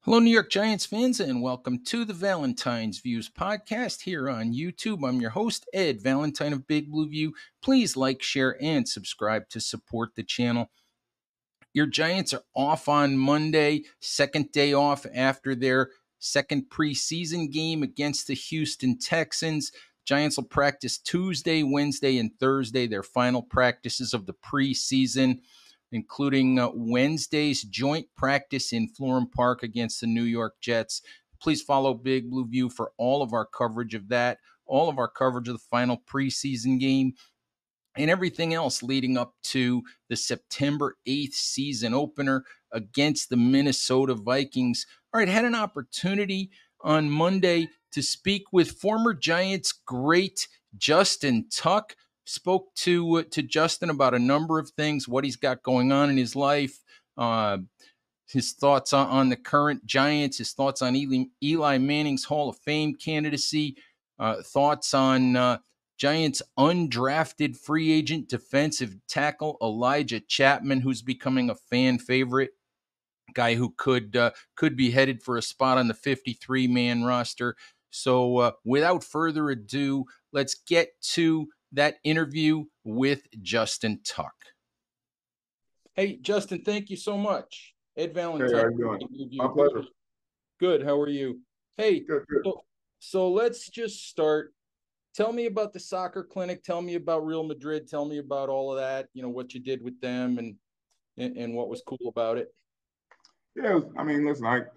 Hello, New York Giants fans, and welcome to the Valentine's Views podcast here on YouTube. I'm your host, Ed Valentine of Big Blue View. Please like, share, and subscribe to support the channel. Your Giants are off on Monday, second day off after their second preseason game against the Houston Texans. Giants will practice Tuesday, Wednesday, and Thursday, their final practices of the preseason, including Wednesday's joint practice in Florham Park against the New York Jets. Please follow Big Blue View for all of our coverage of that, all of our coverage of the final preseason game, and everything else leading up to the September 8th season opener against the Minnesota Vikings. All right, had an opportunity on Monday to speak with former Giants great Justin Tuck. Spoke to Justin about a number of things, what he's got going on in his life, his thoughts on the current Giants, his thoughts on Eli Manning's Hall of Fame candidacy, thoughts on Giants undrafted free agent defensive tackle Elijah Chapman, who's becoming a fan favorite, guy who could be headed for a spot on the 53-man roster. So without further ado, let's get to that interview with Justin Tuck. Hey, Justin, thank you so much. Ed Valentine. Hey, how you doing? My pleasure. Good. How are you? Hey, good. So let's just start. Tell me about the soccer clinic. Tell me about Real Madrid. Tell me about all of that, what you did with them and what was cool about it. Yeah, listen,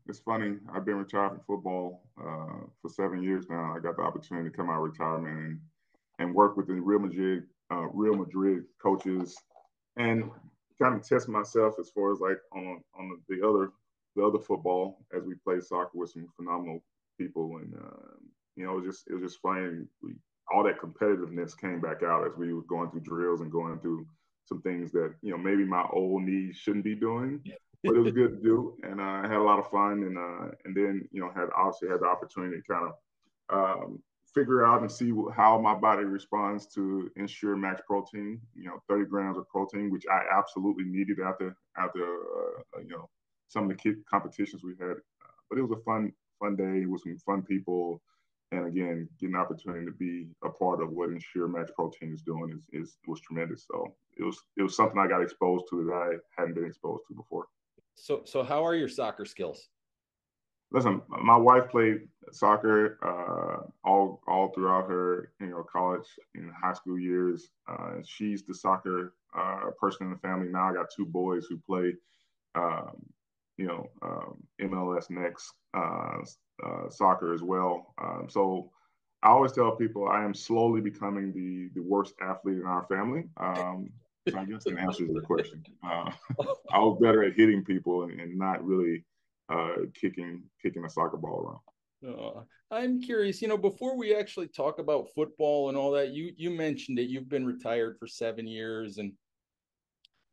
it's funny. I've been retired from football for 7 years now. I got the opportunity to come out of retirement and work with the Real Madrid coaches and kind of test myself as far as like on the other football as we play soccer with some phenomenal people. And it was just funny. All that competitiveness came back out as we were going through drills and going through some things that maybe my old knees shouldn't be doing, but it was good to do. And I had a lot of fun. And then had the opportunity to kind of figure out and see how my body responds to Ensure Max Protein. 30 grams of protein, which I absolutely needed after some of the competitions we had. But it was a fun day with some fun people. And again, getting an opportunity to be a part of what Ensure Max Protein is doing was tremendous. So it was something I got exposed to that I hadn't been exposed to before. So how are your soccer skills? Listen, my wife played soccer all throughout her college and high school years. She's the soccer person in the family. Now I got two boys who play MLS Next soccer as well. So I always tell people I am slowly becoming the worst athlete in our family. So I guess that answers the question. I was better at hitting people and not really kicking a soccer ball around. I'm curious, before we actually talk about football and all that, you mentioned it. You've been retired for 7 years, and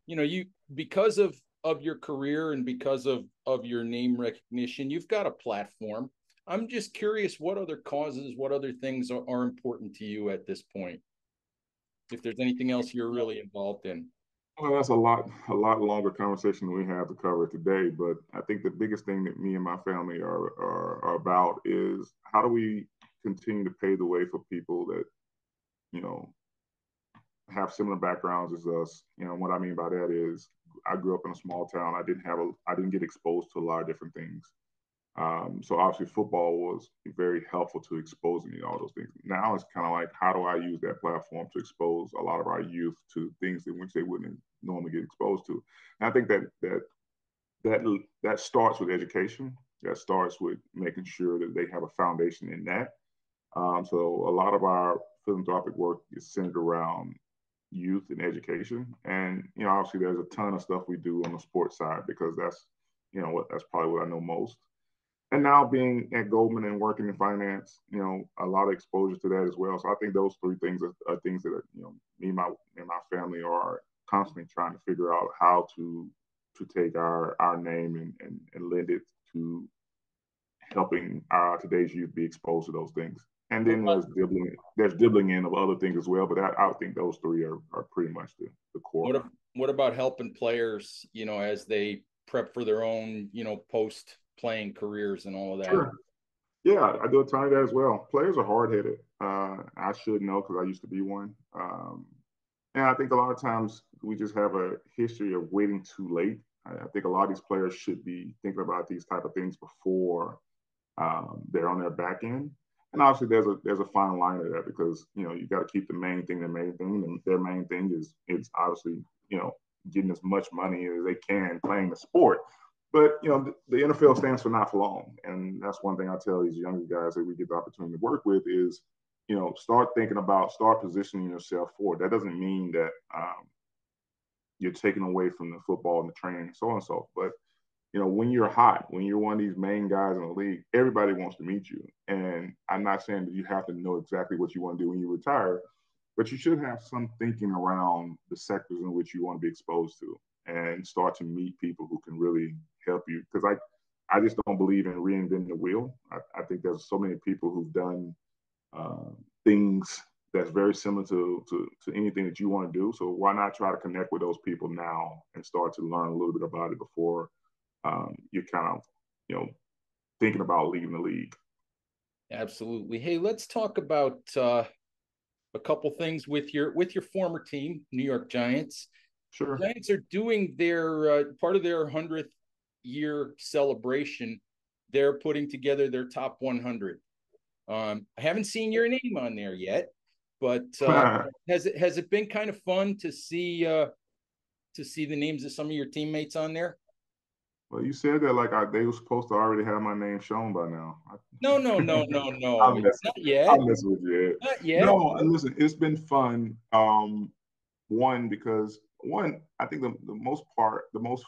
you because of your career and because of your name recognition, you've got a platform. I'm just curious, what other causes, what other things are important to you at this point? If there's anything else you're really involved in. Well, that's a lot longer conversation than we have to cover today. But I think the biggest thing that me and my family are about is how do we continue to pave the way for people that, have similar backgrounds as us. What I mean by that is I grew up in a small town. I didn't get exposed to a lot of different things. So obviously football was very helpful to exposing me to all those things. Now it's kind of like, how do I use that platform to expose a lot of our youth to things in which they wouldn't normally get exposed to? And I think that starts with education. That starts with making sure that they have a foundation in that. So a lot of our philanthropic work is centered around youth and education. And, obviously there's a ton of stuff we do on the sports side because that's probably what I know most. And now being at Goldman and working in finance, a lot of exposure to that as well. So I think those three things are things that me and my family are constantly trying to figure out how to take our name and lend it to helping today's youth be exposed to those things. And then there's dibbling in of other things as well. But I think those three are pretty much the core. What about helping players, as they prep for their own, post playing careers and all of that. Sure. Yeah, I do a ton of that as well. Players are hard headed. I should know because I used to be one. And I think a lot of times we just have a history of waiting too late. I think a lot of these players should be thinking about these type of things before they're on their back end. And obviously, there's a fine line of that because you got to keep the main thing the main thing. And their main thing is obviously getting as much money as they can playing the sport. But the NFL stands for not for long, and that's one thing I tell these younger guys that we get the opportunity to work with is start thinking about, start positioning yourself for it. That doesn't mean that you're taking away from the football and the training and so on and so. But when you're hot, when you're one of these main guys in the league, everybody wants to meet you. And I'm not saying that you have to know exactly what you want to do when you retire, but you should have some thinking around the sectors in which you want to be exposed to and start to meet people who can really help you. Because I just don't believe in reinventing the wheel. I think there's so many people who've done things that's very similar to anything that you want to do. So why not try to connect with those people now and start to learn a little bit about it before you're kind of, thinking about leaving the league. Absolutely. Hey, let's talk about a couple things with your former team, New York Giants. Sure. Giants are doing their part of their 100th year celebration. They're putting together their top 100. I haven't seen your name on there yet, but has it been kind of fun to see the names of some of your teammates on there? Well, you said that like they were supposed to already have my name shown by now. No, no, no, no, no. I'm messing. Not yet. I'm messing with you. Ed. Not yet. No, and listen, it's been fun. One because I think the most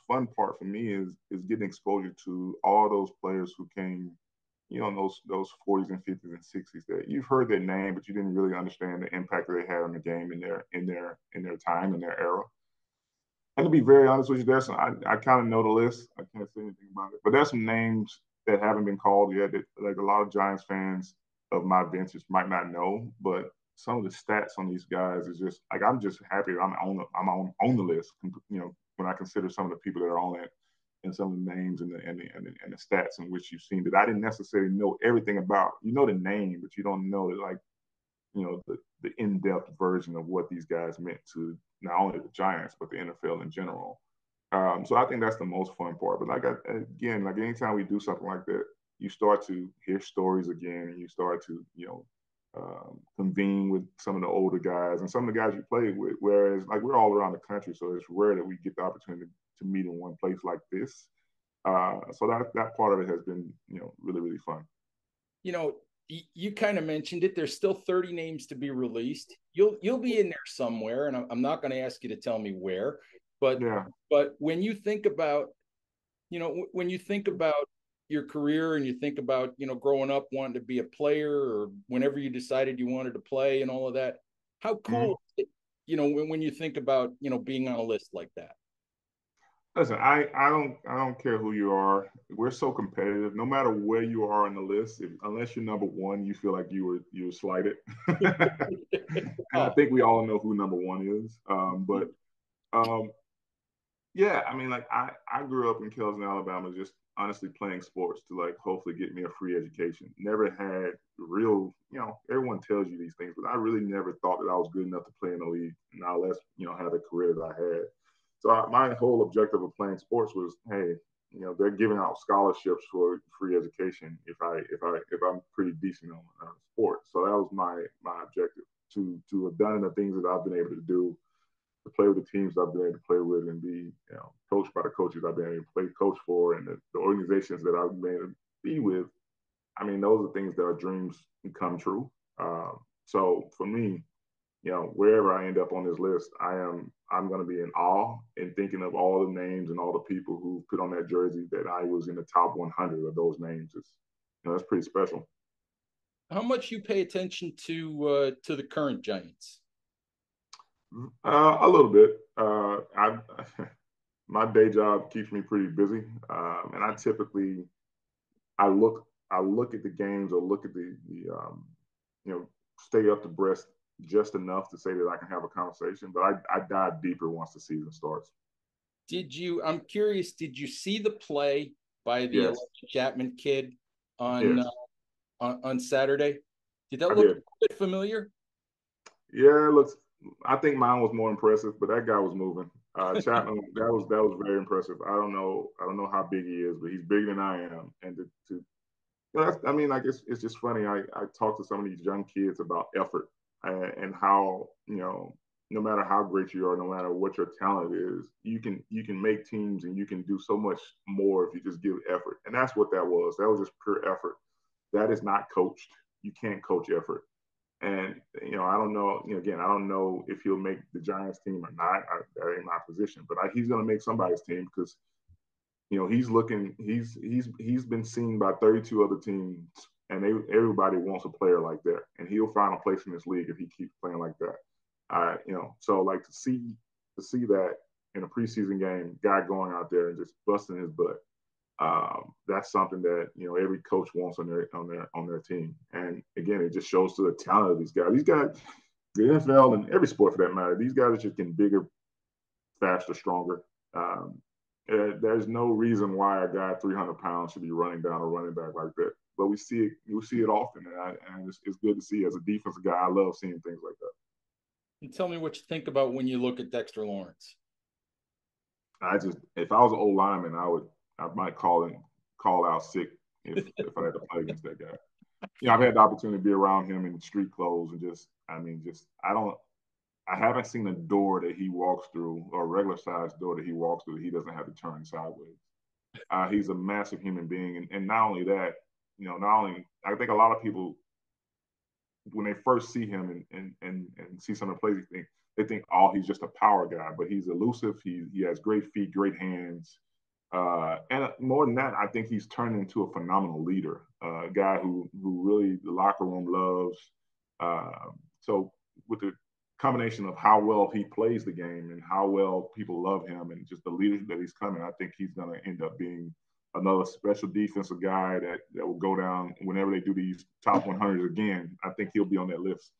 fun part for me is getting exposure to all those players who came, in those 40s and 50s and 60s that you've heard their name, but you didn't really understand the impact that they had on the game in their time in their era. And to be very honest with you, there's I kind of know the list. I can't say anything about it, but there's some names that haven't been called yet that like a lot of Giants fans of my vintage might not know. But some of the stats on these guys is just like I'm just happy that I'm on the list. When I consider some of the people that are on it and some of the names and the stats in which you've seen that I didn't necessarily know everything about. You know the name, but you don't know that like the in-depth version of what these guys meant to not only the Giants but the NFL in general. So I think that's the most fun part. But again, like anytime we do something like that, you start to hear stories again, and you start to convene with some of the older guys and some of the guys you played with. Whereas like we're all around the country, so it's rare that we get the opportunity to meet in one place like this. So that part of it has been really really fun. You know, you kind of mentioned it. There's still 30 names to be released. You'll be in there somewhere, and I'm not going to ask you to tell me where. But Yeah. but when you think about your career and you think about growing up wanting to be a player or whenever you decided you wanted to play and all of that, how Mm-hmm. cool is it, when you think about being on a list like that? Listen, I don't care who you are. We're so competitive. No matter where you are on the list, unless you're number one, you feel like you were slighted. And I Oh, think we all know who number one is. But um, yeah, I mean, like I grew up in Kelson, Alabama, just honestly playing sports to like hopefully get me a free education. Never had real, everyone tells you these things, but I really never thought that I was good enough to play in the league. Now let's, have the career that I had. So my whole objective of playing sports was, hey, they're giving out scholarships for free education if I'm pretty decent on sports. So that was my objective to have done the things that I've been able to do, to play with the teams I've been able to play with, and be coached by the coaches I've been able to play coach for, and the organizations that I've been able to be with. I mean, those are things that are dreams come true. So for me, wherever I end up on this list, I'm going to be in awe and thinking of all the names and all the people who put on that jersey that I was in the top 100 of those names. That's pretty special. how much you pay attention to the current Giants? A little bit. I my day job keeps me pretty busy, and I look at the games or look at stay up to breast just enough to say that I can have a conversation, but I dive deeper once the season starts. I'm curious, did you see the play by the Yes, Chapman kid on, yes, on Saturday? Did that I look a did. bit familiar? Yeah, it looks. I think mine was more impressive, but that guy was moving. Chapman, that was very impressive. I don't know how big he is, but he's bigger than I am. And to I mean, like it's just funny. I talk to some of these young kids about effort and how no matter how great you are, no matter what your talent is, you can make teams and you can do so much more if you just give effort. And that's what that was. That was just pure effort. That is not coached. You can't coach effort. And I don't know. Again, I don't know if he'll make the Giants team or not. That ain't my position, but he's going to make somebody's team because he's looking. He's been seen by 32 other teams, and everybody wants a player like that, and he'll find a place in this league if he keeps playing like that. So like to see that in a preseason game, guy going out there and just busting his butt. That's something that every coach wants on their team. And again, it just shows to the talent of these guys. These guys, the NFL and every sport for that matter, these guys are just getting bigger, faster, stronger. Um, there's no reason why a guy 300 pounds should be running down a running back like that. But we see it often, and it's good to see. As a defensive guy, I love seeing things like that. And tell me what you think about when you look at Dexter Lawrence. If I was an old lineman, I might call out sick if I had to play against that guy. I've had the opportunity to be around him in street clothes and I haven't seen a door that he walks through or a regular sized door that he walks through that he doesn't have to turn sideways. He's a massive human being, and not only that, not only I think a lot of people when they first see him and see some of the plays, they think, oh, he's just a power guy, but he's elusive. He has great feet, great hands. And more than that, I think he's turned into a phenomenal leader, a guy who really the locker room loves. So with the combination of how well he plays the game and how well people love him and just the leadership that he's coming, I think he's going to end up being another special defensive guy that will go down whenever they do these top 100s again. I think he'll be on that list.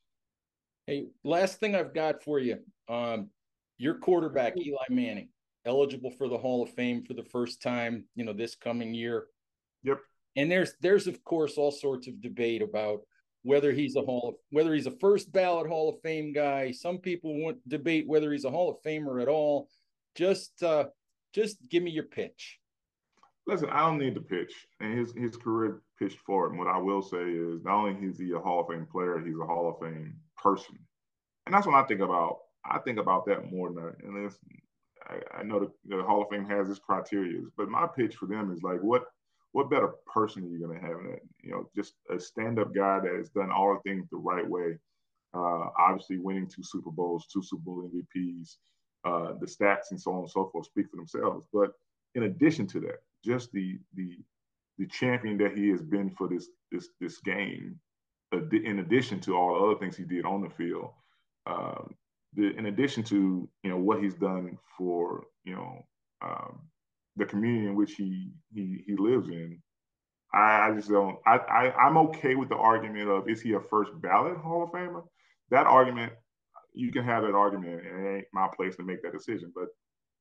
Hey, last thing I've got for you. Your quarterback, Eli Manning, eligible for the Hall of Fame for the first time, this coming year. Yep. And there's of course all sorts of debate about whether he's a first ballot Hall of Fame guy. Some people want to debate whether he's a Hall of Famer at all. Just give me your pitch. Listen, I don't need to pitch, and his career pitched for him. What I will say is, not only is he a Hall of Fame player, he's a Hall of Fame person, and that's what I think about. I think about that more than that. And I know the Hall of Fame has its criteria, but my pitch for them is like, what better person are you going to have? Just a stand-up guy that has done all the things the right way. Obviously, winning 2 Super Bowls, 2 Super Bowl MVPs, the stats and so on and so forth speak for themselves. But in addition to that, just the champion that he has been for this game, in addition to all the other things he did on the field, in addition to what he's done for um, the community in which he lives in. I just don't. I'm okay with the argument of is he a first ballot Hall of Famer? That argument, you can have that argument, and it ain't my place to make that decision. But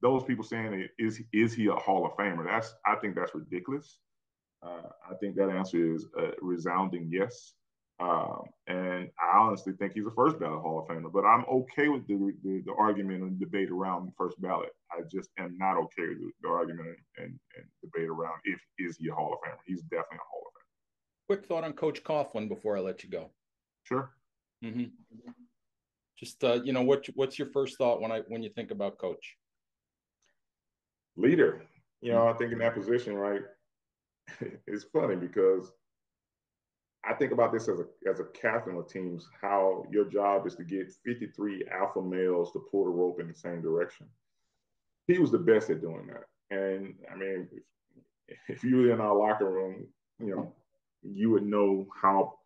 those people saying is he a Hall of Famer? I think that's ridiculous. I think that answer is a resounding yes. And I honestly think he's a first ballot Hall of Famer, but I'm okay with the argument and debate around first ballot. I just am not okay with the argument and debate around if is he a Hall of Famer. He's definitely a Hall of Famer. Quick thought on Coach Coughlin before I let you go. Sure. Mm-hmm. Just what's your first thought when you think about Coach? Leader. I think in that position, right? It's funny because I think about this as a captain of teams, how your job is to get 53 alpha males to pull the rope in the same direction. He was the best at doing that. And I mean, if you were in our locker room, you would know how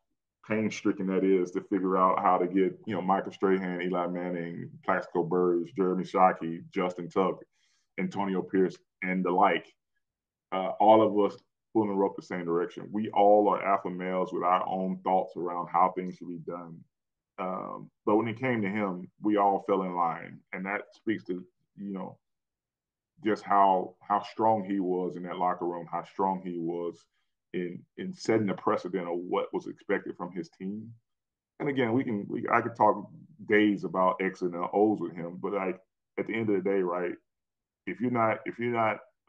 painstaking that is to figure out how to get, Michael Strahan, Eli Manning, Plaxico Burress, Jeremy Shockey, Justin Tuck, Antonio Pierce, and the like. All of us pulling the rope the same direction. We all are alpha males with our own thoughts around how things should be done. But when it came to him, we all fell in line, and that speaks to just how strong he was in that locker room, how strong he was in setting the precedent of what was expected from his team. And again, I could talk days about X and O's with him, but like at the end of the day, right? If you're not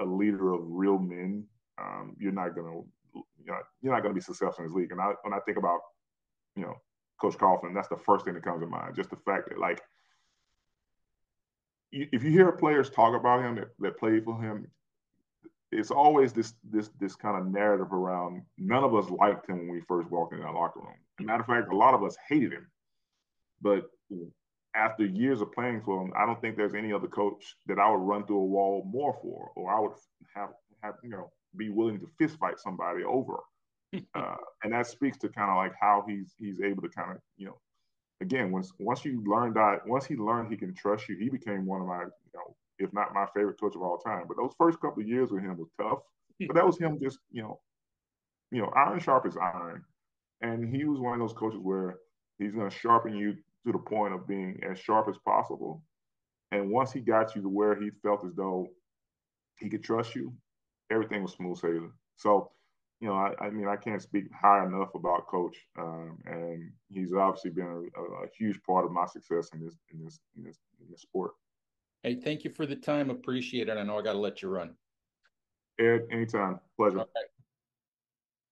a leader of real men, you're not gonna be successful in this league. And when I think about you know Coach Coughlin, that's the first thing that comes to mind. Just the fact that like if you hear players talk about him that played for him, it's always this kind of narrative around none of us liked him when we first walked in that locker room. As a matter of fact, a lot of us hated him. But after years of playing for him, I don't think there's any other coach that I would run through a wall more for, or I would have be willing to fist fight somebody over. And that speaks to kind of like how he's able to kind of again once he learned he can trust you, he became one of my if not my favorite coach of all time. But those first couple of years with him was tough. But that was him just iron sharp as iron, and he was one of those coaches where he's going to sharpen you to the point of being as sharp as possible. And once he got you to where he felt as though he could trust you, everything was smooth sailing. So, I mean, I can't speak high enough about Coach, and he's obviously been a huge part of my success in this sport. Hey, thank you for the time. Appreciate it. I know I got to let you run. Ed, anytime, pleasure.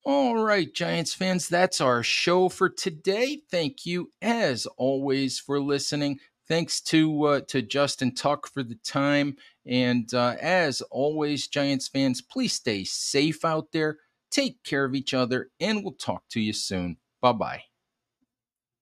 All right, Giants fans, that's our show for today. Thank you, as always, for listening. Thanks to Justin Tuck for the time. And as always, Giants fans, please stay safe out there. Take care of each other, and we'll talk to you soon. Bye-bye.